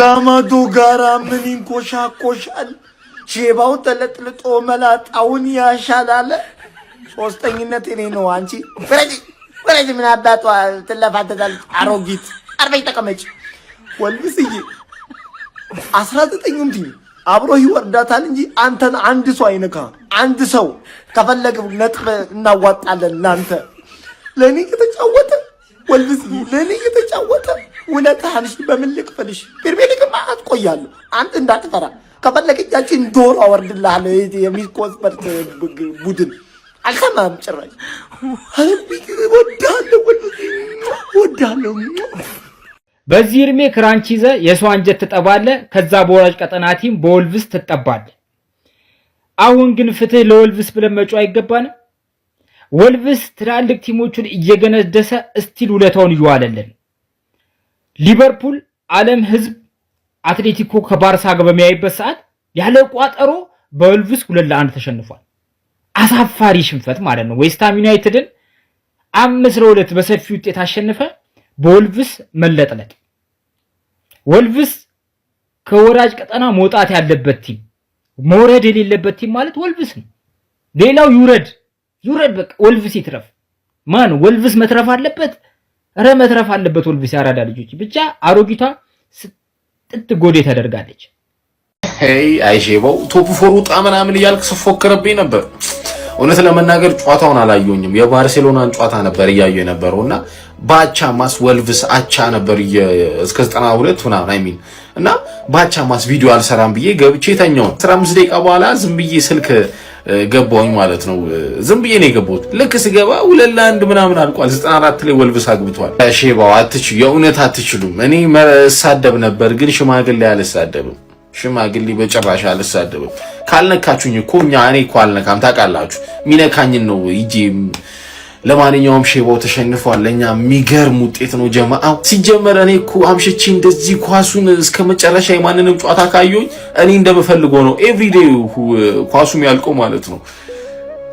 ጋማዶ ጋራ ምን ይንኮሻኮሻል? ሼባው ተለጥልጦ መላጣውን ያሻላል። ሶስተኝነት እኔ ነው። አንቺ ወረጂ ምን አባቷ ትለፋተታለች? አሮጊት አርበይ ተቀመጭ። ወልብስዬ 19ም ቲም አብሮ ይወርዳታል እንጂ አንተን አንድ ሰው አይነካ። አንድ ሰው ከፈለገ ነጥብ እናዋጣለን። ላንተ ለኔ ከተጫወተ ወልብስዬ ለኔ ከተጫወተ ውለታህንሽ በምን ልክፈልሽ? ፕሪሚየር አትቆያለሁ። አንተ እንዳትፈራ ከፈለገቻችን ዶር አወርድልሃለሁ። የሚቆስበት ቡድን አልሰማም ጭራሽ። ወዳለሁ በዚህ እድሜ ክራንች ይዘ የሰው አንጀት ትጠባለ። ከዛ በወራጅ ቀጠና ቲም በወልቭስ ትጠባለ። አሁን ግን ፍትህ ለወልቭስ ብለን መጮህ አይገባንም? ወልቭስ ትላልቅ ቲሞቹን እየገነደሰ ስቲል ውለታውን ይዋለልን። ሊቨርፑል ዓለም ህዝብ አትሌቲኮ ከባርሳ ጋር በሚያይበት ሰዓት ያለ ቋጠሮ በወልቭስ 2-1 ተሸንፏል። አሳፋሪ ሽንፈት ማለት ነው። ዌስትሃም ዩናይትድን 5-2 በሰፊ ውጤት አሸንፈ በወልቭስ መለጥለጥ። ወልቭስ ከወራጅ ቀጠና መውጣት ያለበት ቲም፣ መውረድ የሌለበት ቲም ማለት ወልቭስ ነው። ሌላው ይውረድ በቃ ወልቭስ ይትረፍ። ማን ወልቭስ መትረፍ አለበት? መትረፍ አለበት ወልቭስ። ያራዳ ልጆች ብቻ አሮጊቷ ጥጥ ጎዴ ተደርጋለች። አይሼባው ቶፕ ፎር ውጣ ምናምን እያልክ ስፎክርብኝ ነበር። እውነት ለመናገር ጨዋታውን አላየሁኝም። የባርሴሎናን ጨዋታ ነበር እያየሁ የነበረውና ባቻ ማስ ወልቭስ አቻ ነበር እስከ 92 ምናምን አይሚን እና ባቻ ማስ ቪዲዮ አልሰራም ብዬ ገብቼ ተኛው። 15 ደቂቃ በኋላ ዝም ብዬ ስልክ ገባሁኝ ማለት ነው። ዝም ብዬ ነው የገባሁት። ልክ ስገባ 2-1 ምናምን አልቋል። 94 ላይ ወልቭስ አግብቷል። ሼባው የእውነት አትችሉም። እኔ መሳደብ ነበር ግን ሽማግሌ አልሳደብም። ሽማግሌ በጭራሽ አልሳደብም። ካልነካችሁኝ እኮ እኔ እኮ አልነካም። ታውቃላችሁ ሚነካኝን ነው ይጂ። ለማንኛውም ሼባው ተሸንፏል። ለኛ የሚገርም ውጤት ነው ጀማዓው። ሲጀመር እኔ እኮ አምሽቼ እንደዚህ ኳሱን እስከ መጨረሻ የማንንም ጨዋታ ካየሁኝ እኔ እንደምፈልገው ነው ኤቭሪዴይ ኳሱም ያልቀው ማለት ነው።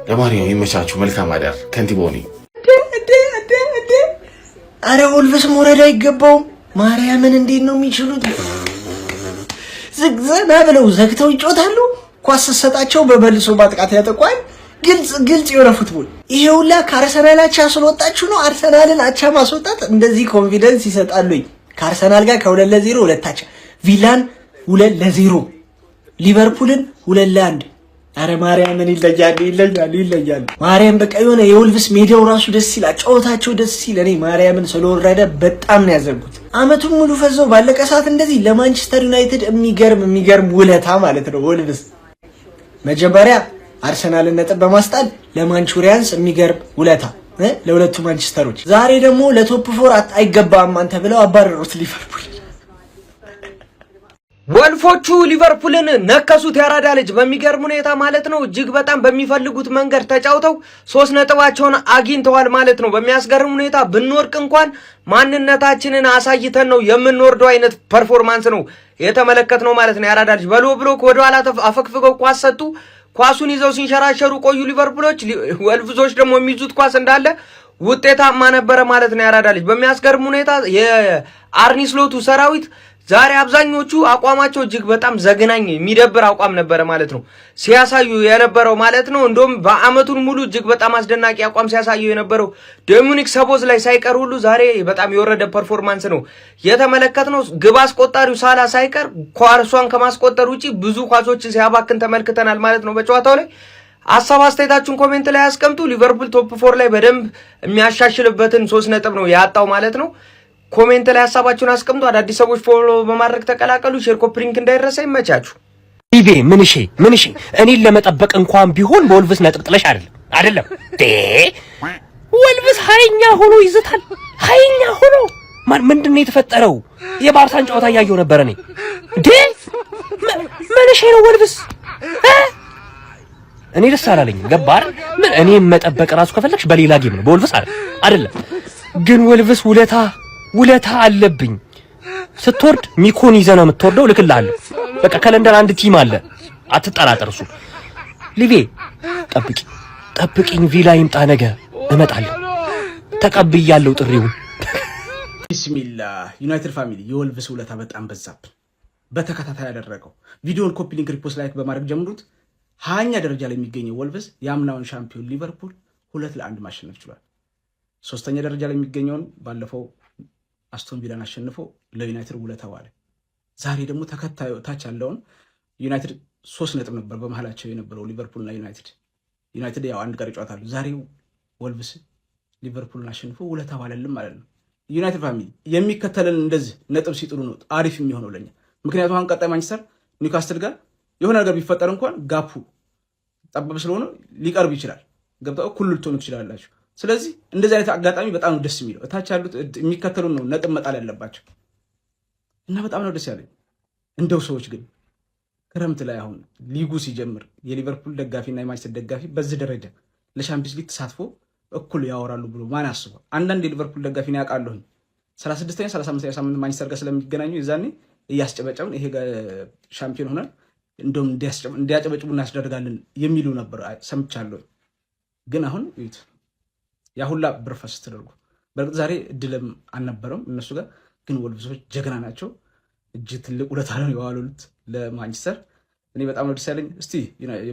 ለማንኛውም ይመቻችሁ። መልካም አዳር። ከንቲባው ነኝ። አረ ወልቭስ መውረድ አይገባውም። ማርያምን እንዴት ነው የሚችሉት? ዝግዘና ብለው ዘግተው ይጮታሉ። ኳስ ሰጣቸው በበልሶ ማጥቃት ያጠቋል። ግልጽ የሆነ ፉትቦል። ይሄውላ ከአርሰናል አቻ ስለወጣችሁ ነው። አርሰናልን አቻ ማስወጣት እንደዚህ ኮንፊደንስ ይሰጣሉኝ። ከአርሰናል ጋር ከ2-0 ሁለታቻ፣ ቪላን 2-0፣ ሊቨርፑልን 2-1። አረ ማርያምን ይለያሉ። ማርያም በቃ የሆነ የወልቭስ ሜዳው ራሱ ደስ ይላል። ጨዋታቸው ደስ ይላል። እኔ ማርያምን ስለወረደ በጣም ነው ያዘንኩት። አመቱን ሙሉ ፈዘው ባለቀ ሰዓት እንደዚህ ለማንቸስተር ዩናይትድ የሚገርም ውለታ ማለት ነው ወልቭስ። መጀመሪያ አርሰናልን ነጥብ በማስጣል ለማንቹሪያንስ የሚገርም ውለታ ለሁለቱ ማንቸስተሮች። ዛሬ ደግሞ ለቶፕ ፎር አይገባም አንተ ብለው አባረሩት ሊቨርፑል። ወልፎቹ ሊቨርፑልን ነከሱት። ያራዳ ልጅ በሚገርም ሁኔታ ማለት ነው። እጅግ በጣም በሚፈልጉት መንገድ ተጫውተው 3 ነጥባቸውን አግኝተዋል ማለት ነው። በሚያስገርም ሁኔታ ብንወርቅ እንኳን ማንነታችንን አሳይተን ነው የምንወርደው አይነት ፐርፎርማንስ ነው የተመለከትነው ማለት ነው። ያራዳ ልጅ በሎ ብሎክ ወደ ኋላ አፈግፍገው ኳስ ሰጡ። ኳሱን ይዘው ሲንሸራሸሩ ቆዩ ሊቨርፑሎች። ወልቭሶች ደግሞ የሚይዙት ኳስ እንዳለ ውጤታማ ነበረ ማለት ነው። ያራዳ ልጅ በሚያስገርም ሁኔታ የአርኒ ስሎቱ ሰራዊት ዛሬ አብዛኞቹ አቋማቸው እጅግ በጣም ዘግናኝ የሚደብር አቋም ነበረ ማለት ነው ሲያሳዩ የነበረው ማለት ነው። እንደውም በአመቱን ሙሉ እጅግ በጣም አስደናቂ አቋም ሲያሳዩ የነበረው ዶሚኒክ ሰቦዝ ላይ ሳይቀር ሁሉ ዛሬ በጣም የወረደ ፐርፎርማንስ ነው የተመለከትነው። ግብ አስቆጣሪው ሳላ ሳይቀር ኳሷን ከማስቆጠር ውጪ ብዙ ኳሶችን ሲያባክን ተመልክተናል ማለት ነው በጨዋታው ላይ። ሐሳብ አስተያየታችሁን ኮሜንት ላይ ያስቀምጡ። ሊቨርፑል ቶፕ 4 ላይ በደንብ የሚያሻሽልበትን 3 ነጥብ ነው ያጣው ማለት ነው። ኮሜንት ላይ ሐሳባችሁን አስቀምጡ። አዳዲስ ሰዎች ፎሎ በማድረግ ተቀላቀሉ። ሼር ኮፕሊንክ እንዳይረሳ። ይመቻችሁ። ዲቪ ምንሽ እኔን ለመጠበቅ እንኳን ቢሆን በወልቭስ ነጥብ ጥለሽ አይደለም ወልቭስ ኃይኛ ሆኖ ይዝታል። ኃይኛ ሆኖ ምንድነው የተፈጠረው? የባርሳን ጨዋታ እያየሁ ነበር እኔ ምንሽ ነው ወልቭስ እኔ ደስ አላለኝ። ገባር ምን እኔ መጠበቅ ራሱ ከፈለግሽ በሌላ ጌም ነው በወልቭስ አይደለም። ግን ወልቭስ ውለታ አለብኝ። ስትወርድ ሚኮን ይዘህ ነው የምትወርደው። ልክልሃለሁ። በቃ ከለንደን አንድ ቲም አለ፣ አትጠራጠር። እሱ ሊቬ ጠብቂኝ፣ ቪላ ይምጣ ነገ እመጣለሁ። ተቀብያለሁ ጥሪውን። ቢስሚላህ ዩናይትድ ፋሚሊ፣ የወልቭስ ውለታ በጣም በዛብን። በተከታታይ ያደረገው። ቪዲዮን ኮፒ ሊንክ ሪፖስት ላይክ በማድረግ ጀምሩት። 20ኛ ደረጃ ላይ የሚገኘው ወልቭስ የአምናውን ሻምፒዮን ሊቨርፑል 2-1 ማሸነፍ ችሏል። 3ኛ ደረጃ ላይ የሚገኘውን ባለፈው አስቶን ቪላን አሸንፎ ለዩናይትድ ውለታ ዋለ። ዛሬ ደግሞ ተከታዩ ታች ያለውን ዩናይትድ 3 ነጥብ ነበር በመሃላቸው የነበረው ሊቨርፑልና ዩናይትድ ያው አንድ ቀሪ ጨዋታ አለው። ዛሬ ወልቭስ ሊቨርፑልን አሸንፎ ውለታ ዋለልን ማለት ነው። ዩናይትድ ፋሚሊ የሚከተለን እንደዚህ ነጥብ ሲጥሉ ነው አሪፍ የሚሆነው ለኛ። ምክንያቱም አሁን ቀጣይ ማንቸስተር ኒውካስትል ጋር የሆነ ነገር ቢፈጠር እንኳን ጋፑ ጠባብ ስለሆነ ሊቀርብ ይችላል። ገብታው እኩል ልትሆኑ ትችላላችሁ። ስለዚህ እንደዚህ አይነት አጋጣሚ በጣም ነው ደስ የሚለው። እታች ያሉት የሚከተሉን ነው ነጥብ መጣል ያለባቸው እና በጣም ነው ደስ ያለኝ። እንደው ሰዎች ግን ክረምት ላይ አሁን ሊጉ ሲጀምር የሊቨርፑል ደጋፊና የማንቸስተር ደጋፊ በዚህ ደረጃ ለሻምፒዮንስ ሊግ ተሳትፎ እኩል ያወራሉ ብሎ ማን ያስባል? አንዳንድ የሊቨርፑል ደጋፊ ነው ያውቃለሁኝ 36ኛ 35ኛ ሳምንት ማንቸስተር ጋር ስለሚገናኙ የዛኔ እያስጨበጨብን ይሄ ሻምፒዮን ሆነን እንደውም እንዲያጨበጭቡ እናስደርጋለን የሚሉ ነበር ሰምቻለሁ። ግን አሁን ያ ሁላ ብር ፈስ ተደርጎ በእርግጥ ዛሬ እድልም አልነበረም እነሱ ጋር። ግን ወልቭሶች ጀግና ናቸው። እጅግ ትልቅ ውለታ ነው የዋሉት ለማንቸስተር። እኔ በጣም ነው ደስ ያለኝ። እስቲ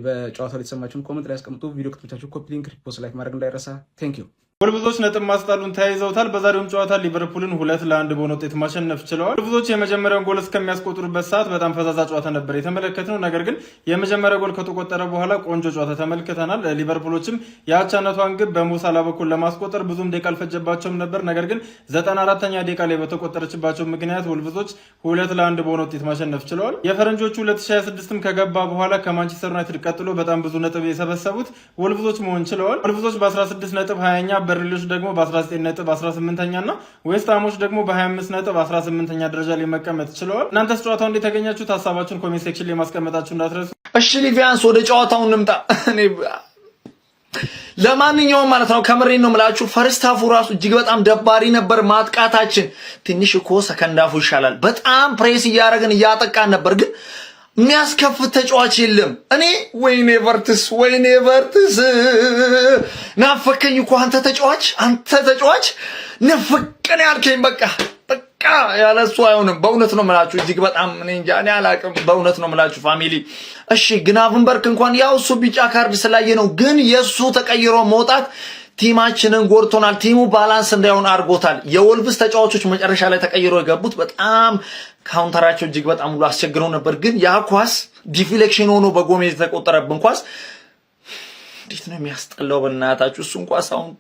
በጨዋታው ላይ የተሰማችሁን ኮሜንት ላይ ያስቀምጡ። ቪዲዮ ከተመቻችሁ ኮፒ ሊንክ ሪፖስት ላይክ ማድረግ እንዳይረሳ። ቴንክ ዩ። ወልቭሶች ነጥብ ማስጣሉን ተያይዘውታል። በዛሬውም ጨዋታ ሊቨርፑልን 2-1 በሆነ ውጤት ማሸነፍ ችለዋል። ወልቭሶች የመጀመሪያውን ጎል እስከሚያስቆጥሩበት ሰዓት በጣም ፈዛዛ ጨዋታ ነበር የተመለከትነው። ነገር ግን የመጀመሪያው ጎል ከተቆጠረ በኋላ ቆንጆ ጨዋታ ተመልክተናል። ሊቨርፑሎችም የአቻነቷን ግብ በሞሳላ በኩል ለማስቆጠር ብዙም ደቂቃ አልፈጀባቸውም ነበር። ነገር ግን 94ኛ ደቂቃ ላይ በተቆጠረችባቸው ምክንያት ወልቭሶች 2-1 በሆነ ውጤት ማሸነፍ ችለዋል። የፈረንጆቹ 2026ም ከገባ በኋላ ከማንቸስተር ዩናይትድ ቀጥሎ በጣም ብዙ ነጥብ የሰበሰቡት ወልቭሶች መሆን ችለዋል። ወልቭሶች በ16 ነጥብ 20ኛ፣ በርንሌዎች ደግሞ በ19 ነጥብ 18ኛ እና ዌስትሃሞች ደግሞ በ25 ነጥብ 18ኛ ደረጃ ላይ መቀመጥ ችለዋል። እናንተስ ጨዋታው እንዴት ተገኛችሁት? ሀሳባችሁን ኮሜንት ሴክሽን ላይ ማስቀመጣችሁ እንዳትረሱ። እሺ ሊቪያንስ ወደ ጨዋታው እንምጣ። ለማንኛውም ማለት ነው ከምሬን ነው የምላችሁ ፈርስት ሃፉ ራሱ እጅግ በጣም ደባሪ ነበር። ማጥቃታችን ትንሽ እኮ ሰከንድ ሃፉ ይሻላል። በጣም ፕሬስ እያደረግን እያጠቃን ነበር ግን የሚያስከፍት ተጫዋች የለም። እኔ ወይኔ ቨርትስ ናፈከኝ እኮ አንተ ተጫዋች ነፈቀኝ ያልከኝ በቃ ያለሱ አይሆንም። በእውነት ነው የምላችሁ እጅግ በጣም እኔ እንጃ እኔ አላቅም። በእውነት ነው የምላችሁ ፋሚሊ። እሺ ግናቨንበርክ እንኳን ያው እሱ ቢጫ ካርድ ስላየ ነው፣ ግን የሱ ተቀይሮ መውጣት ቲማችንን ጎርቶናል። ቲሙ ባላንስ እንዳይሆን አድርጎታል። የወልቭስ ተጫዋቾች መጨረሻ ላይ ተቀይሮ የገቡት በጣም ካውንተራቸው እጅግ በጣም ሙሉ አስቸግረው ነበር። ግን ያ ኳስ ዲፍሌክሽን ሆኖ በጎሜዝ የተቆጠረብን ኳስ እንዴት ነው የሚያስጠላው በእናታችሁ። እሱን ኳስ አሁን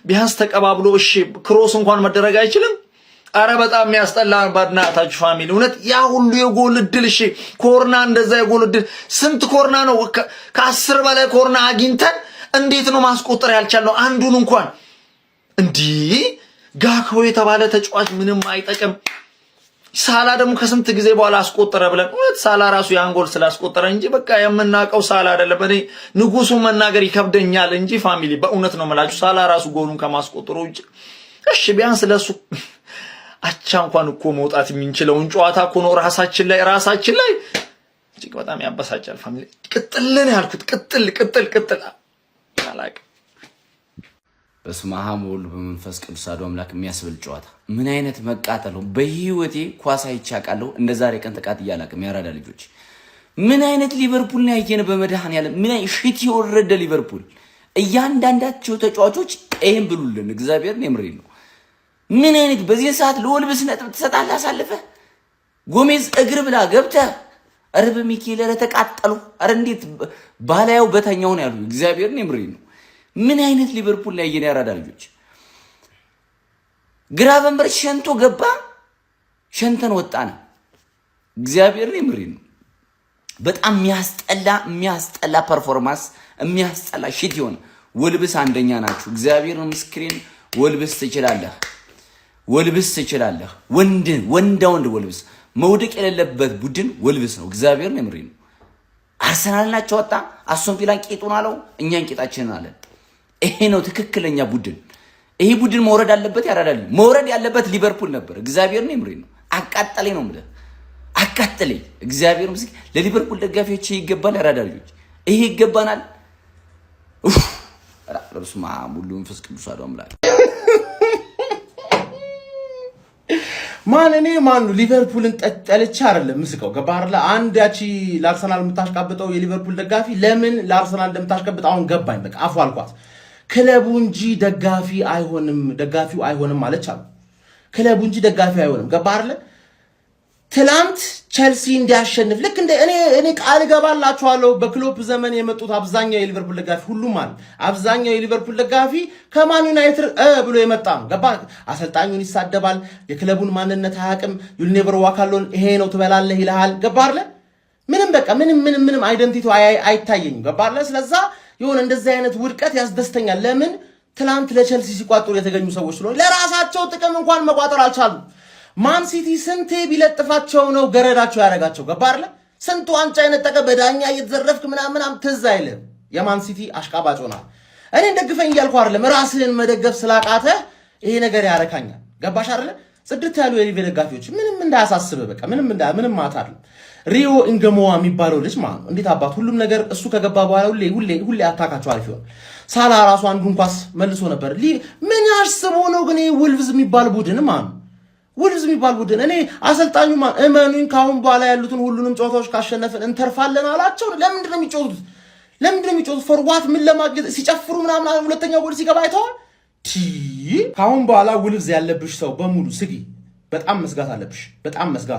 ቢያንስ ተቀባብሎ እሺ ክሮስ እንኳን መደረግ አይችልም። አረ በጣም የሚያስጠላ በእናታችሁ ፋሚሊ። እውነት ያ ሁሉ የጎል እድል እሺ ኮርና እንደዛ የጎል እድል ስንት ኮርና ነው ከ10 በላይ ኮርና አግኝተን እንዴት ነው ማስቆጠር ያልቻለው አንዱን እንኳን? እንዲህ ጋክፖ የተባለ ተጫዋች ምንም አይጠቅም። ሳላ ደግሞ ከስንት ጊዜ በኋላ አስቆጠረ ብለን እውነት ሳላ ራሱ ያን ጎል ስላስቆጠረ እንጂ በቃ የምናውቀው ሳላ አይደለም። እኔ ንጉሱን መናገር ይከብደኛል እንጂ ፋሚሊ በእውነት ነው የምላችሁ ሳላ ራሱ ጎሉን ከማስቆጠሩ እንጂ እሺ ቢያንስ ለሱ አቻ እንኳን እኮ መውጣት የምንችለውን ጨዋታ እኮ ነው ራሳችን ላይ እጅግ በጣም ያበሳጫል ፋሚሊ። ቅጥልን ያልኩት ቅጥል አላቅ በስመ አብ ወወልድ በመንፈስ ቅዱስ አሐዱ አምላክ የሚያስብል ጨዋታ ምን አይነት መቃጠል ነው። በህይወቴ ኳስ አይቻቃለሁ እንደ ዛሬ ቀን ተቃጥ ያላቅም። ያራዳ ልጆች ምን አይነት ሊቨርፑል ነው ያየነ በመድኃኔዓለም ምን አይነት ሽት የወረደ ሊቨርፑል። እያንዳንዳቸው ተጫዋቾች ቀይም ብሉልን እግዚአብሔርን የምሬን ነው። ምን አይነት በዚህ ሰዓት ለወልቭስ ነጥብ ተሰጣለ አሳልፈ ጎሜዝ እግር ብላ ገብተ አረበ ሚካኤል ለተቃጠሉ አረ እንዴት ባላያው በተኛው ነው ያሉ እግዚአብሔርን የምሬን ነው። ምን አይነት ሊቨርፑል ላይ ያየነ ያራዳ ልጆች። ግራቨንበርች ሸንቶ ገባ ሸንተን ወጣና እግዚአብሔርን የምሬን ነው። በጣም የሚያስጠላ ፐርፎርማንስ የሚያስጠላ ሽት ይሆነ። ወልቭስ አንደኛ ናችሁ እግዚአብሔርን ምስክሬን። ወልቭስ ትችላለህ ወንድ ወልቭስ መውደቅ የሌለበት ቡድን ወልቭስ ነው እግዚአብሔርን የምሬን ነው። አርሰናል ናቸው ወጣ አስቶን ቪላን ቂጡን አለው እኛን ቂጣችንን አለን። ይሄ ነው ትክክለኛ ቡድን። ይሄ ቡድን መውረድ አለበት ያራዳል። መውረድ ያለበት ሊቨርፑል ነበር እግዚአብሔርን የምሬን ነው። አቃጠለኝ ነው ማለት አቃጠለኝ እግዚአብሔር ምስክ። ለሊቨርፑል ደጋፊዎች ይገባል ያራዳ ልጆች ይሄ ይገባናል። ረብስማ ሙሉ መንፈስ ቅዱስ አዶ አምላክ ማን እኔ ማን ሊቨርፑልን ጠልቼ አይደለም ምስቀው ገባህ አንድ ያቺ ለአርሰናል የምታሽቃብጠው የሊቨርፑል ደጋፊ ለምን ለአርሰናል እንደምታሽቃብጥ አሁን ገባኝ በቃ አፉ አልኳት ክለቡ እንጂ ደጋፊው አይሆንም ማለቻለሁ ክለቡ እንጂ ደጋፊ አይሆንም ገባህ ትላንት ቸልሲ እንዲያሸንፍ ልክ እንደ እኔ ቃል ገባላችኋለሁ በክሎፕ ዘመን የመጡት አብዛኛው የሊቨርፑል ደጋፊ ሁሉም ማለት አብዛኛው የሊቨርፑል ደጋፊ ከማን ዩናይትድ ብሎ የመጣ ነው ገባ አሰልጣኙን ይሳደባል የክለቡን ማንነት አያውቅም ዩል ኔቨር ዋክ አሎን ይሄ ነው ትበላለህ ይልሃል ገባ አይደል ምንም በቃ ምንም አይደንቲቲው አይታየኝም ገባ አይደል ስለዛ ይሁን እንደዚህ አይነት ውድቀት ያስደስተኛል ለምን ትላንት ለቸልሲ ሲቋጥሩ የተገኙ ሰዎች ስለሆነ ለራሳቸው ጥቅም እንኳን መቋጠር አልቻሉም ማን ሲቲ ስንቴ ቢለጥፋቸው ነው ገረዳቸው ያረጋቸው ገባ አይደል ስንቱ ዋንጫ የነጠቀ በዳኛ እየተዘረፍክ ምናምን ትዝ አይልም የማን ሲቲ አሽቃባጭ ሆናል እኔ እንደግፈኝ እያልኩ አይደለም ራስህን መደገፍ ስላቃተ ይሄ ነገር ያረካኛል ገባሽ አይደል ጽድት ያሉ የሊቨ ደጋፊዎች ምንም እንዳያሳስብ በቃ ምንም ማታል ሪዮ ኢንገሞዋ የሚባለው ልጅ ማለት ነው እንዴት አባት ሁሉም ነገር እሱ ከገባ በኋላ ሁሌ አታካቸው አሪፍ ይሆን ሳላ ራሱ አንዱን ኳስ መልሶ ነበር ምን ያስቦ ነው ግን ውልቭዝ የሚባል ቡድን ማለት ውልቭዝ የሚባል ቡድን እኔ አሰልጣኙ እመኑኝ ካሁን በኋላ ያሉትን ሁሉንም ጨዋታዎች ካሸነፈን እንተርፋለን አላቸው ለምንድን ነው የሚጮቱት ፎርዋት ምን ለማግኘት ሲጨፍሩ ምናምን ሁለተኛው ጎል ሲገባ አይተዋል ካሁን በኋላ ውልቭዝ ያለብሽ ሰው በሙሉ ስጊ በጣም መስጋት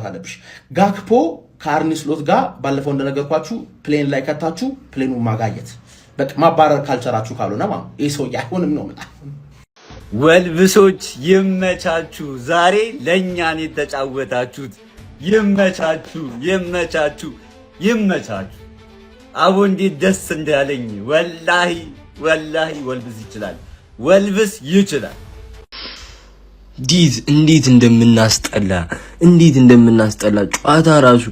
አለብሽ ጋክፖ ከአርኒ ስሎት ጋር ባለፈው እንደነገርኳችሁ ፕሌን ላይ ከታችሁ ፕሌኑን ማጋየት በቃ ማባረር ካልቸራችሁ ካልሆነ ማለት ይሄ ሰው አይሆንም ነው ማለት ወልቭሶች ይመቻችሁ ዛሬ ለኛን የተጫወታችሁት ይመቻችሁ አቦ እንዴት ደስ እንዳለኝ ወላሂ ወልቭስ ይችላል እንዴት እንደምናስጠላ ጨዋታ ራሱ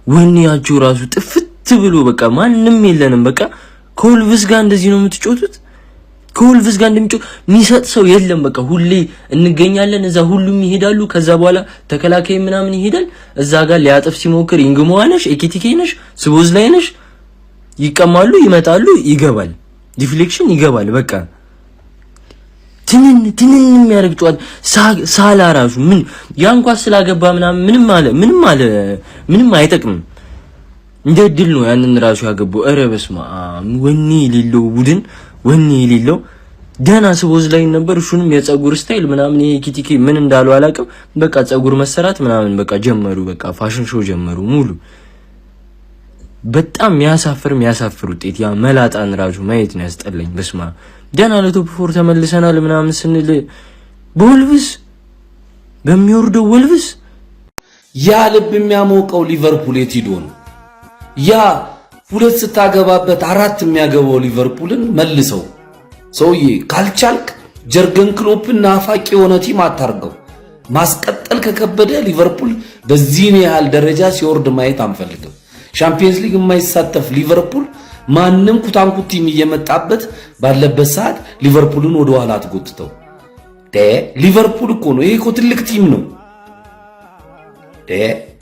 ወኔያችሁ ራሱ ጥፍት ብሎ በቃ ማንንም የለንም በቃ ከወልቭስ ጋር እንደዚህ ነው የምትጮቱት ከወልቭስ ጋር እንደምጮ የሚሰጥ ሰው የለም በቃ ሁሌ እንገኛለን እዛ ሁሉም ይሄዳሉ ከዛ በኋላ ተከላካይ ምናምን ይሄዳል እዛ ጋር ሊያጠፍ ሲሞክር ኢንግሞዋነሽ ኤኬቲኬነሽ ስቦዝ ላይነሽ ይቀማሉ ይመጣሉ ይገባል ዲፍሌክሽን ይገባል በቃ ትንን የሚያደርግ ጨዋታ ሳላ ራሱ ምን ያንኳስ ስላገባ ምንም አይጠቅምም እንደ ድል ነው ያንን ራሱ ያገባው ኧረ በስመ አብ ወኔ የሌለው ደህና ስቦዝ ላይ ነበር እሱንም የፀጉር ስታይል ምናምን ይሄ ኪቲኬ ምን እንዳለው አላውቅም በቃ ፀጉር መሰራት ምናምን በቃ ጀመሩ በቃ ፋሽን ሾው ጀመሩ ሙሉ በጣም የሚያሳፍር ውጤት ያ መላጣን ራሱ ማየት ነው ያስጠላኝ በስማ ደህና ለቶፕ 4 ተመልሰናል ምናምን ስንል በወልቭስ በሚወርደው ወልቭስ ያ ልብ የሚያሞቀው ሊቨርፑል የት ሄዶ ነው ያ ሁለት ስታገባበት አራት የሚያገባው ሊቨርፑልን መልሰው ሰውዬ ካልቻልክ ጀርገን ክሎፕን ናፋቂ የሆነ ቲም አታርገው ማስቀጠል ከከበደ ሊቨርፑል በዚህ ያህል ደረጃ ሲወርድ ማየት አንፈልግም ሻምፒየንስ ሊግ የማይሳተፍ ሊቨርፑል ማንንም ኩታንኩት ቲም እየመጣበት ባለበት ሰዓት ሊቨርፑልን ወደ ኋላ አትጎትተው ሊቨርፑል እኮ ነው ይሄ እኮ ትልቅ ቲም ነው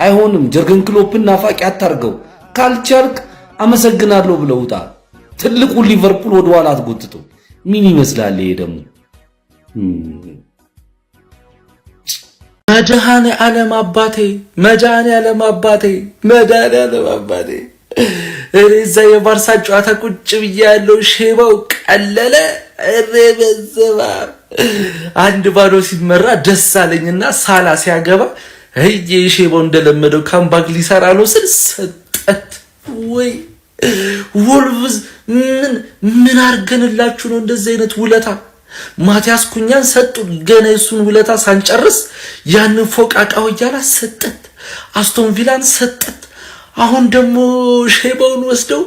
አይሆንም ጀርገን ክሎፕን ናፋቂ አታርገው ካልቻልክ አመሰግናለሁ ብለውጣ ትልቁ ሊቨርፑል ወደ ኋላ አትጎትተው ምን ይመስላል ይሄ ደግሞ መድኃኔዓለም አባቴ እዛ የባርሳ ጨዋታ ቁጭ ብዬ ያለው ሼባው ቀለለ ረበዘባ 1-0 ሲመራ ደስ አለኝና ሳላ ሲያገባ ሼባው እንደለመደው ካምባክ ሊሰራ ነው ስል ሰጠት ወይ ወልቭስ ምን አርገንላችሁ ነው እንደዚህ አይነት ውለታ ማቲያስ ኩኛን ሰጡን ገና እሱን ውለታ ሳንጨርስ ያንን ፎቃቃው ያላ ሰጠት አስቶን ቪላን ሰጠት አሁን ደግሞ ሼባውን ወስደው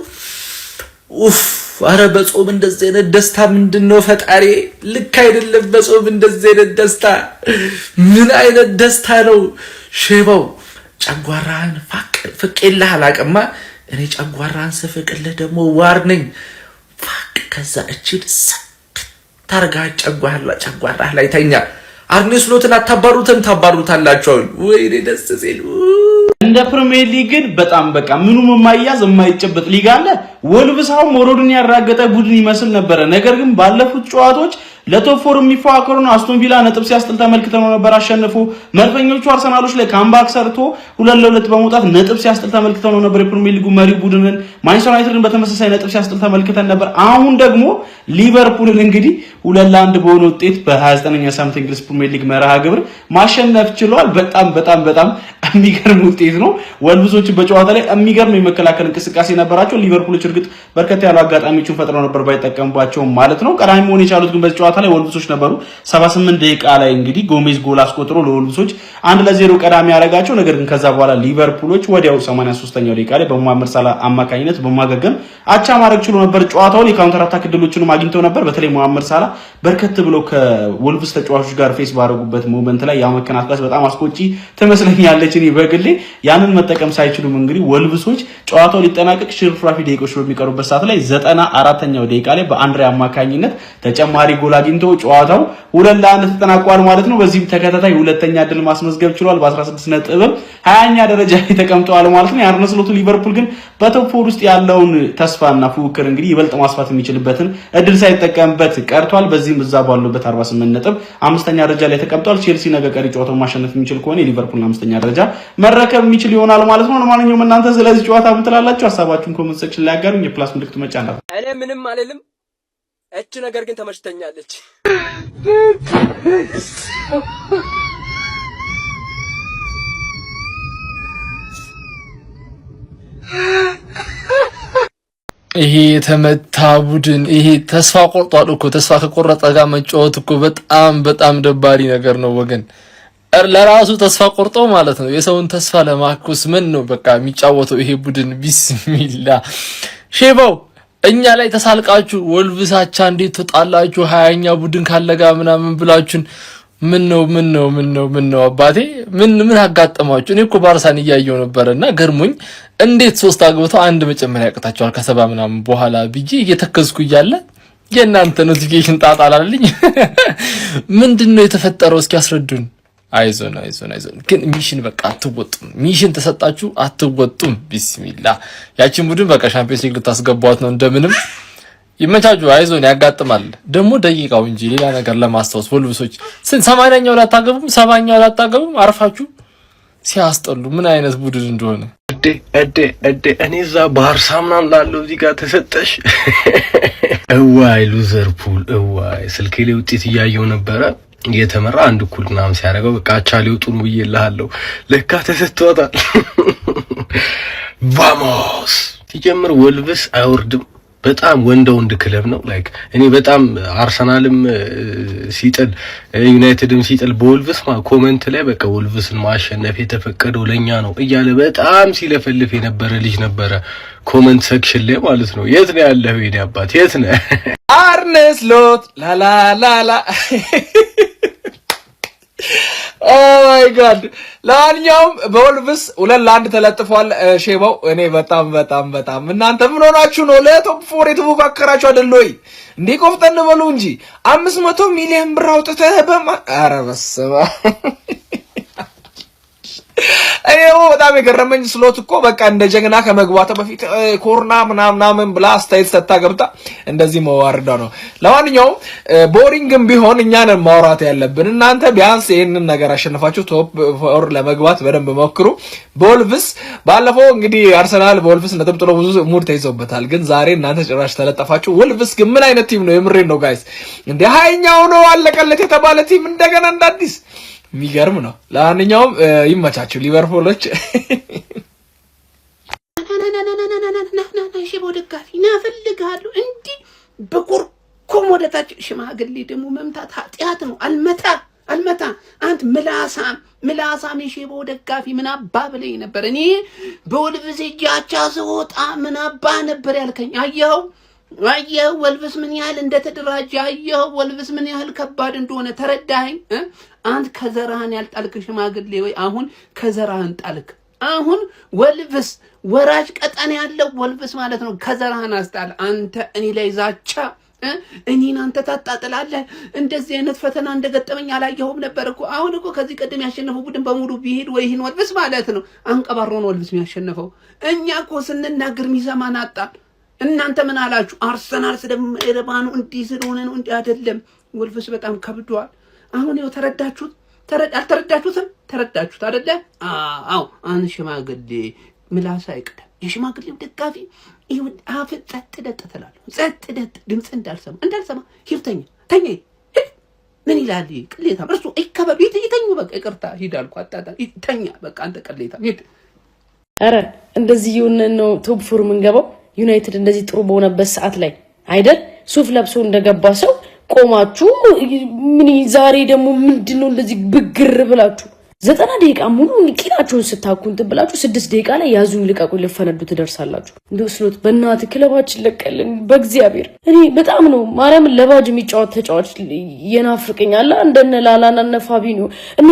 አረ በጾም እንደዚህ አይነት ደስታ ምንድነው ፈጣሪ ልክ አይደለም በጾም እንደዚህ አይነት ደስታ ምን አይነት ደስታ ነው ሼባው ጨጓራን ፍቅልህ አላቀማ እኔ ጨጓራን ስፍቅልህ ደግሞ ዋርነኝ ከዛ እቺድ ታርጋ ጨጓራ ላይ ተኛ አርኔ ስሎትን ታባሩታላችሁ ወይኔ ደስ ሲል እንደ ፕሪሚየር ሊግ ግን በጣም በቃ ምኑም የማይያዝ የማይጨበጥ ሊግ አለ ወልቭስ አሁን ሞሮድን ያራገጠ ቡድን ይመስል ነበር ነገር ግን ባለፉት ጨዋታዎች ለቶፕ ፎር የሚፎካከሩ ነው። አስቶን ቪላ ነጥብ ሲያስጥል ተመልክተነው ነበር አሸንፎ። መድፈኞቹ አርሰናሎች ላይ ካምባክ ሰርቶ 2-2 በመውጣት ነጥብ ሲያስጥል ተመልክተነው ነበር የፕሪሚየር ሊጉ መሪ ቡድንን። ማንቸስተር ዩናይትድን በተመሳሳይ ነጥብ ሲያስጥል ተመልክተን ነበር። አሁን ደግሞ ሊቨርፑልን እንግዲህ 2-1 በሆነ ውጤት በ29ኛ ሳምንት እንግሊዝ ፕሪሚየር ሊግ መርሃ ግብር ማሸነፍ ችሏል። በጣም የሚገርም ውጤት ነው። ወልቭሶች በጨዋታ ላይ የሚገርም የመከላከል እንቅስቃሴ ነበራቸው። ሊቨርፑሎች እርግጥ በርከት ያሉ አጋጣሚዎችን ፈጥረው ነበር ባይጠቀሙባቸው ማለት ነው። ቀዳሚ መሆን የቻሉት ግን በዚህ ጨዋታ ላይ ወልቭሶች ነበሩ። 78 ደቂቃ ላይ እንግዲህ ጎሜዝ ጎል አስቆጥሮ ለወልቭሶች 1-0 ቀዳሚ ያደረጋቸው። ነገር ግን ከዛ በኋላ ሊቨርፑሎች ወዲያው 83ኛው ደቂቃ ላይ በሙሐመድ ሳላ አማካኝነት በማገገም አቻ ማድረግ ችሎ ነበር ጨዋታውን። የካውንተር አታክ ድሎችንም አግኝተው ነበር። በተለይ ሙሐመድ ሳላ በርከት ብለው ከወልቭስ ተጫዋቾች ጋር ፌስ ባደረጉበት ሞመንት ላይ ያው መከናቀስ በጣም አስቆጪ ትመስለኛለች። እኔ በግሌ ያንን መጠቀም ሳይችሉም እንግዲህ ወልቭሶች ጨዋታው ሊጠናቀቅ ሽርፍራፊ ደቂቆች በሚቀሩበት ሰዓት ላይ 94ኛው ደቂቃ ላይ በአንድሬ አማካኝነት ተጨማሪ ጎል አግኝቶ ጨዋታው 2-1 ተጠናቋል ማለት ነው። በዚህም ተከታታይ ሁለተኛ ድል ማስመዝገብ ችሏል። በ16 ነጥብ 20ኛ ደረጃ ላይ ተቀምጠዋል ማለት ነው። የአርነ ስሎቱ ሊቨርፑል ግን በቶፕ ፎር ውስጥ ያለውን ተስፋና ፉክክር እንግዲህ ይበልጥ ማስፋት የሚችልበትን እድል ሳይጠቀምበት ቀርቷል። በዚህም እዛ ባሉበት 48 ነጥብ 5ኛ ደረጃ ላይ ተቀምጧል። ቼልሲ ነገ ቀሪ ጨዋታውን ማሸነፍ የሚችል ከሆነ የሊቨርፑል 5ኛ ደረጃ መረከብ የሚችል ይሆናል ማለት ነው። ለማንኛውም እናንተ ስለዚህ ጨዋታ ምን ትላላችሁ? ሐሳባችሁን ኮሜንት ሴክሽን ላይ አጋሩኝ። የፕላስ ምልክቱ መጫን ነው። እኔ ምንም አልልም። እቺ ነገር ግን ተመችተኛለች። ይሄ የተመታ ቡድን ይሄ ተስፋ ቆርጧል እኮ። ተስፋ ከቆረጠ ጋር መጫወት እኮ በጣም ደባሪ ነገር ነው ወገን። ለራሱ ተስፋ ቆርጦ ማለት ነው የሰውን ተስፋ ለማኩስ ምን ነው በቃ የሚጫወተው ይሄ ቡድን። ቢስሚላ ሼባው እኛ ላይ ተሳልቃችሁ ወልቭሳቻ እንዴት ተጣላችሁ 20ኛ ቡድን ካለጋ ምናምን ብላችሁን ምን ነው አባቴ ምን አጋጠማችሁ? እኔ እኮ ባርሳን እያየው ነበርና ገርሞኝ እንዴት 3 አግብተው አንድ መጨመር ያቅታቸዋል ከሰባ ምናምን በኋላ ብዬ እየተከዝኩ እያለ የእናንተ ኖቲፊኬሽን ጣጣላልኝ። ምንድነው የተፈጠረው? እስኪ አስረዱን። አይዞን ግን ሚሽን በቃ አትወጡም። ሚሽን ተሰጣችሁ አትወጡም። ቢስሚላህ ያቺን ቡድን በቃ ሻምፒዮንስ ሊግ ልታስገቧት ነው እንደምንም። ይመቻችሁ። አይዞን ያጋጥማል። ደግሞ ደቂቃው እንጂ ሌላ ነገር ለማስታወስ ወልቭሶች 80ኛው ላይ አታገቡም፣ 70ኛው ላይ አታገቡም። አርፋችሁ ሲያስጠሉ ምን አይነት ቡድን እንደሆነ እኔ እዛ ባርሳ ምናምን ላለው እዚህ ጋር ተሰጠሽ። እዋይ ሉዘርፑል እዋይ። ስልኬ ላይ ውጤት እያየው ነበረ እየተመራ 1-1 ምናምን ሲያደርገው በቃ አቻ ሊወጡ ነው ብዬልሃለሁ። ለካ ተሰጥቷታል። ቫሞስ ሲጀምር ወልቭስ አይወርድም። በጣም ወንድ ክለብ ነው። ላይክ እኔ በጣም አርሰናልም ሲጥል ዩናይትድም ሲጥል በወልቭስ ኮሜንት ላይ በቃ ወልቭስን ማሸነፍ የተፈቀደው ለኛ ነው እያለ በጣም ሲለፈልፍ የነበረ ልጅ ነበረ ኮሜንት ሴክሽን ላይ ማለት ነው። የት ነው ያለው የኔ አባት? የት ነው አርነ ስሎት ላላላላ ኦ ማይ ጋድ። ለማንኛውም በወልቭስ 2-1 ተለጥፏል። ሼባው እኔ በጣም እናንተ ምን ሆናችሁ ነው? ለቶፕ ፎር የተፎካከራችሁ አይደል ወይ እንዴ? ቆፍጠን በሉ እንጂ 500 ሚሊዮን ብር አውጥተህ ኧረ በስመ አብ። አይው በጣም የገረመኝ ስሎት እኮ በቃ እንደ ጀግና ከመግባቷ በፊት ኮርና ምናምን ብላ አስተያየት ሰጥታ ገብታ እንደዚህ መዋርዳ ነው። ለማንኛውም ቦሪንግም ቢሆን እኛን ማውራት ያለብን እናንተ ቢያንስ ይሄንን ነገር አሸንፋችሁ ቶፕ ፎር ለመግባት በደንብ ሞክሩ። በወልቭስ ባለፈው እንግዲህ አርሰናል በወልቭስ ነጥብ ጥሎ ብዙ ሙድ ተይዞበታል። ግን ዛሬ እናንተ ጭራሽ ተለጠፋችሁ። ወልቭስ ግን ምን አይነት ቲም ነው? የምሬን ነው ጋይስ። እንደ ሃይኛው ነው አለቀለት የተባለ ቲም እንደገና እንዳዲስ የሚገርም ነው። ለማንኛውም ይመቻችሁ ሊቨርፑሎች። ሺቦ ደጋፊ ናፈልጋለሁ እንዲህ በቁርኩም ወደታች። ሽማግሌ ደግሞ መምታት ኃጢአት ነው። አልመታ አንተ ምላሳም የሺቦ ደጋፊ ምን አባ ብለኝ ነበር። እኔ በወልቭስ እጃቻ ስወጣ ምን አባ ነበር ያልከኝ? አየኸው ወልቭስ ምን ያህል እንደተደራጀ አየኸው። ወልቭስ ምን ያህል ከባድ እንደሆነ ተረዳኸኝ? አንተ ከዘራህን ያልጣልክ ሽማግሌ ወይ አሁን ከዘራህን ጣልክ። አሁን ወልቭስ ወራጅ ቀጠና ያለው ወልቭስ ማለት ነው። ከዘራህን አስጣል። አንተ እኔ ላይ ዛቻ እኔን አንተ ታጣጥላለህ። እንደዚህ አይነት ፈተና እንደገጠመኝ አላየሁም ነበር እኮ። አሁን እኮ ከዚህ ቀደም ያሸነፈው ቡድን በሙሉ ቢሄድ ወይ ይሄን ወልቭስ ማለት ነው አንቀባሮ ነው ወልቭስ የሚያሸነፈው። እኛ እኮ ስንናገር ሚሰማን አጣን። እናንተ ምን አላችሁ? አርሰናል ስለማይረባ ነው እንዲህ ስለሆነ ነው እንዲህ አይደለም። ወልቭስ በጣም ከብዷል። አሁን ይኸው ተረዳችሁት? አልተረዳችሁትም? ተረዳችሁት አይደለ? አዎ አንድ ሽማግሌ ምላስ አይቀደም። የሽማግሌው ደጋፊ ይሁን አፍ ጸጥ ደጥ ትላለህ። ጸጥ ደጥ ድምጽ እንዳልሰማ ሂርተኛ ተኛ ምን ይላል ቅሌታም እርሱ አይከበብ ይተኙ በቃ ይቅርታ ሂዳልኩ አጣጣ ይተኛ በቃ አንተ ቅሌታም ሂድ። አረ እንደዚህ ይሁን ነው ቶፕ ፎር የምንገባው ዩናይትድ እንደዚህ ጥሩ በሆነበት ሰዓት ላይ አይደል ሱፍ ለብሶ እንደገባ ሰው ቆማችሁ ምን ዛሬ ደግሞ ምንድነው እንደዚህ ብግር ብላችሁ 90 ደቂቃ ሙሉ ንቂናችሁን ስታኩንት ብላችሁ 6 ደቂቃ ላይ ያዙኝ ልቀቁኝ ልፈነዱ ትደርሳላችሁ። እንደው ስሎት በእናት ክለባችን ለቀልን በእግዚአብሔር እኔ በጣም ነው ማርያም ለባጅ የሚጫወት ተጫዋች የናፍቀኛል እንደነ ላላና እነ ፋቢኒዮ እነ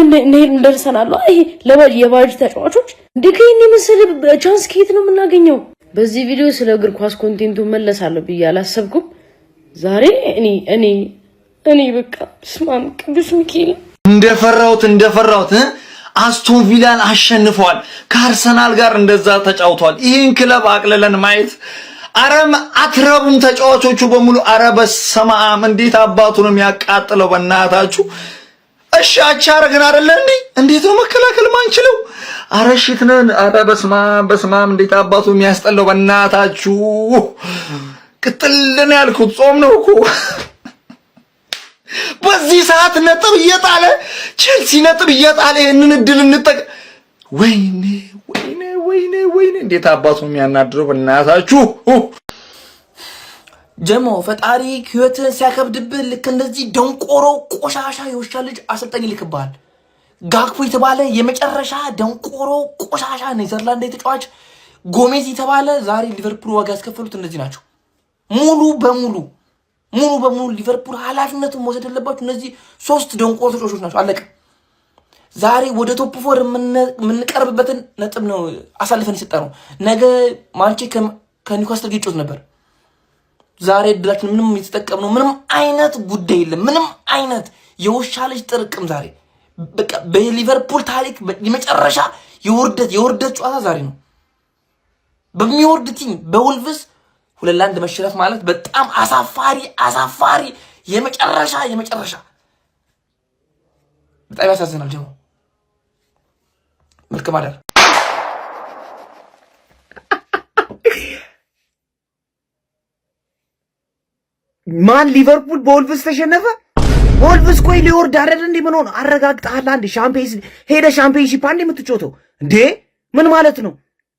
እንደርሰናል። ይሄ ለባጅ የባጅ ተጫዋቾች እንደከይኔ መሰለ ቻንስ ከየት ነው የምናገኘው? በዚህ ቪዲዮ ስለ እግር ኳስ ኮንቴንቱ መለሳለሁ ብዬ አላሰብኩም። ዛሬ እኔ በቃ ስማም ቅዱስ ሚካኤል እንደፈራውት አስቶን ቪላን አሸንፏል። ከአርሰናል ጋር እንደዛ ተጫውቷል። ይሄን ክለብ አቅልለን ማየት አረም አትረቡም ተጫዋቾቹ በሙሉ። አረ በስመ አብ እንዴት አባቱ ነው የሚያቃጥለው በእናታችሁ። እሺ አቻረግን አይደለ እንዴ? እንዴት ነው መከላከል ማንችለው? አረ ሽት ነን። አረ በስመ አብ እንዴት አባቱ የሚያስጠላው በእናታችሁ። ቅጥልን ያልኩት ጾም ነው እኮ በዚህ ሰዓት ነጥብ እየጣለ ቼልሲ ነጥብ እየጣለ ይሄንን እድል እንጠቅ። ወይኔ እንዴት አባቱ የሚያናድረው በእናታችሁ። ጀሞ ፈጣሪ ህይወትን ሲያከብድብህ ልክ እንደዚህ ደንቆሮ ቆሻሻ የውሻ ልጅ አሰልጣኝ ይልክብሃል። ጋክፖ የተባለ የመጨረሻ ደንቆሮ ቆሻሻ ኔዘርላንድ የተጫዋች ጎሜዝ የተባለ ዛሬ ሊቨርፑል ዋጋ ያስከፈሉት እነዚህ ናቸው። ሙሉ በሙሉ ሊቨርፑል ኃላፊነቱን መውሰድ ያለባቸው እነዚህ 3 ደንቆሮ ተጫዋቾች ናቸው። አለቀ። ዛሬ ወደ ቶፕ 4 የምንቀርብበትን ነጥብ ነው አሳልፈን የሰጠነው። ነገ ማንቼ ከኒውካስትል ጋር ይጫወት ነበር። ዛሬ ድላችን ምንም የተጠቀምነው ምንም አይነት ጉዳይ የለም። ምንም አይነት የውሻ ልጅ ጥርቅም ዛሬ በቃ በሊቨርፑል ታሪክ የመጨረሻ የውርደት ጨዋታ ዛሬ ነው። በሚወርድ ቲም በወልቭስ 2-1 መሸነፍ ማለት በጣም አሳፋሪ የመጨረሻ በጣም ያሳዝናል። ደግሞ መልካም አዳር። ማን ሊቨርፑል በወልቭስ ተሸነፈ? ወልቭስ ቆይ ሊወርድ አይደል እንዴ? ምን ሆነ? አረጋግጠሃል አንዴ ሻምፒዮንሺፕ አንዴ የምትጮተው እንዴ? ምን ማለት ነው?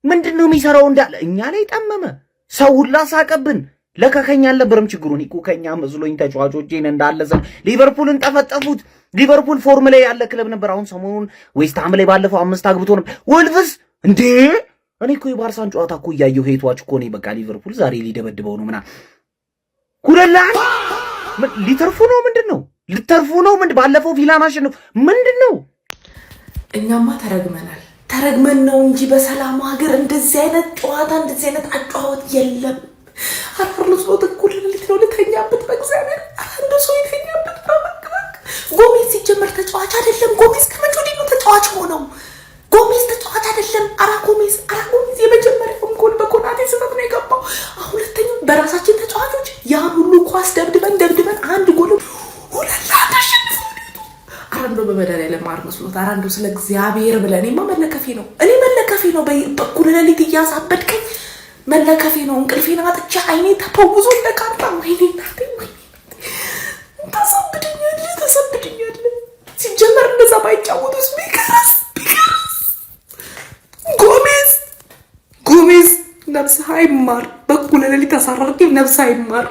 ምንድነው የሚሰራው እንዳለ እኛ ላይ ጠመመ። ሰው ሁላ ሳቀብን። ለካ ከኛ አልነበረም ችግሩን እኮ ከኛ መስሎኝ ተጫዋቾቼን እንዳለዘን ሊቨርፑልን ጠፈጠፉት። ሊቨርፑል ፎርም ላይ ያለ ክለብ ነበር። አሁን ሰሞኑን ዌስት ሃም ላይ ባለፈው 5 አግብቶ ነበር። ወልቭስ እንዴ እኔ እኮ የባርሳን ጨዋታ እኮ እያየሁ ሄቷች እኮ ነው። በቃ ሊቨርፑል ዛሬ ሊደበድበው ነው ምናምን ኩለላን ሊተርፉ ነው። ምንድነው ሊተርፉ ነው? ባለፈው ቪላን አሸነፉ። ምንድነው? እኛማ ተረግመን ነው እንጂ በሰላም ሀገር እንደዚህ አይነት ጨዋታ እንደዚህ አይነት አጫዋወት የለም። አርሎስ ነው ተኩል ነው ለተኛበት በእግዚአብሔር አንዱ ሰው ይተኛበት በመቅበቅ ጎሜዝ ሲጀመር ተጫዋች አይደለም። ጎሜዝ ከመቼ ወዲህ ነው ተጫዋች ሆነው? ጎሜዝ ተጫዋች አይደለም። አራ ጎሜዝ የመጀመሪያው ጎል በኮናቴ ስህተት ነው የገባው። ሁለተኛው በራሳችን ተጫዋቾች ያን ሁሉ ኳስ ደብድበን አንድ ጎል ሁለላ ተሸንፈን አራንዶ በመድኃኒዓለም ማር መስሎት አራንዶ ስለ እግዚአብሔር ብለህ እኔማ መለከፌ ነው በኩል ሌሊት እያሳበድከኝ መለከፌ ነው። እንቅልፌን አጥቼ አይኔ ተፈውዞ እንደካርታ ወይኔ እናቴ ተሰብድኛለህ። ሲጀመር እንደዛ ባይጫወቱስ ቢቀርስ ጎሜዝ ነፍስ አይማር በኩል ሌሊት አሳረርኩኝ ነፍስ አይማር።